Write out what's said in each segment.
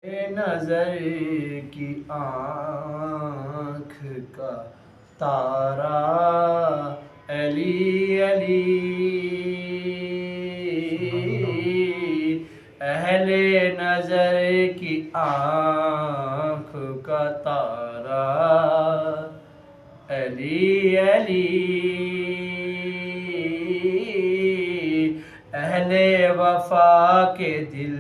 نظر کی آنکھ کا تارا علی علی، اہل نظر کی آنکھ کا تارا علی علی، اہل وفا کے دل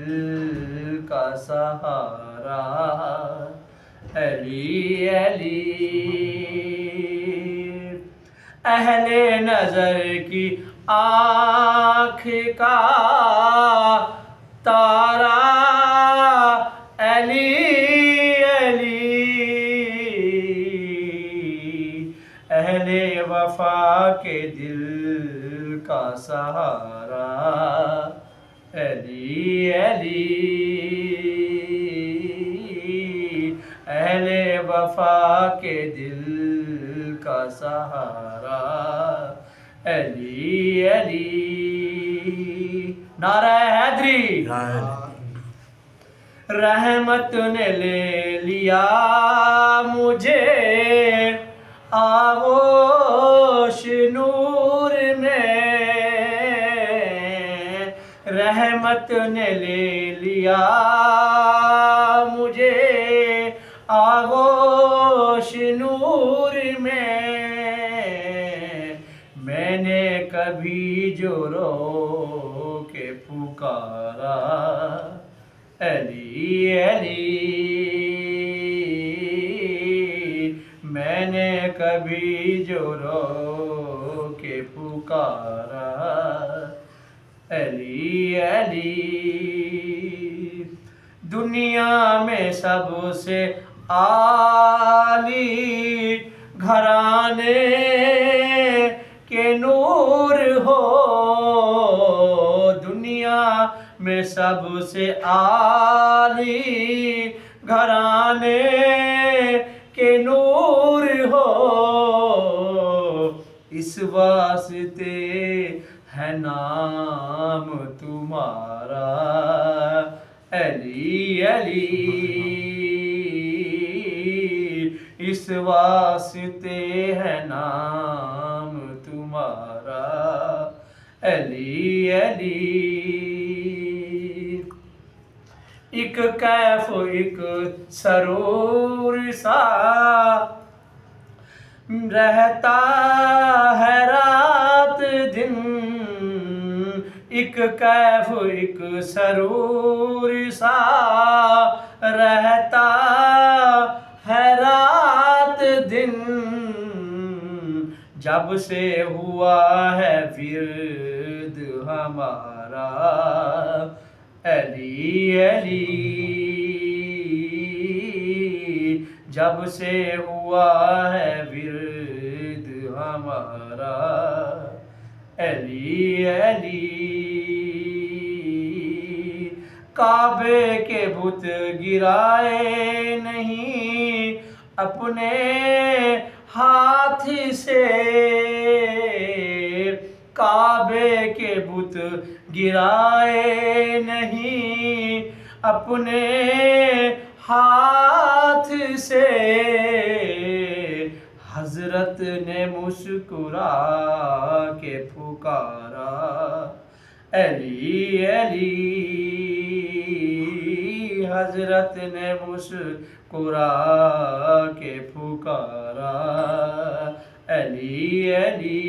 کا سہارا علی علی، اہل نظر کی آنکھ کا تارا علی علی، اہل وفا کے دل کا سہارا علی علی، اہل وفا کے دل کا سہارا علی علی، نعرہ حیدری، رحمت نے لے لیا مجھے آغوش نور میں، رحمت نے لے لیا مجھے آغوش نور میں، میں نے کبھی جو رو کے پکارا علی علی، میں نے کبھی جو رو کے پکارا علی علی، دنیا میں سب سے عالی گھرانے کے نور ہو، دنیا میں سب سے عالی گھرانے کے نور ہو، اس واسطے ہے نام تمہارا علی علی، اس واسطے ہے نام تمہارا علی علی، ایک کیف ایک سرور سا رہتا ہے رات دن، ایک کیف ایک سرور سا رہتا ہے رات دن، جب سے ہوا ہے ورد ہمارا علی علی، جب سے ہوا ہے ورد ہمارا علی علی، کعبے کے بت گرائے نہیں اپنے ہاتھ سے، کعبے کے بت گرائے نہیں اپنے ہاتھ سے، حضرت نے مسکرا کے پکارا علی علی، حضرت نے مسکرا کے پکارا علی علی،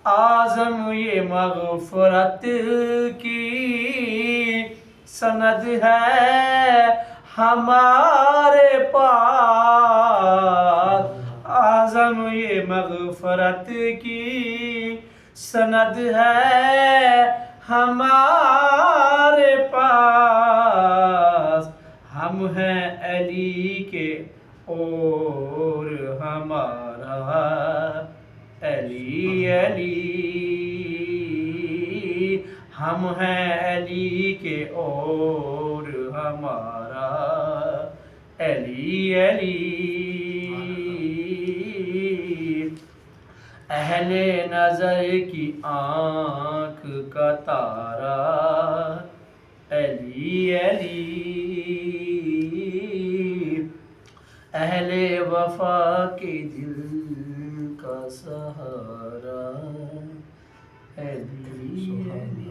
اعظم یہ مغفرت کی سند ہے ہمارے پاس، اعظم یہ مغفرت کی سند ہے ہمارے پاس، ہم ہیں علی کے اور ہمارا علی علی، ہم ہیں علی کے اور ہمارا علی علی، اہل نظر کی آنکھ کا تارا علی علی اہل وفا کے دل کا سہارا علی علی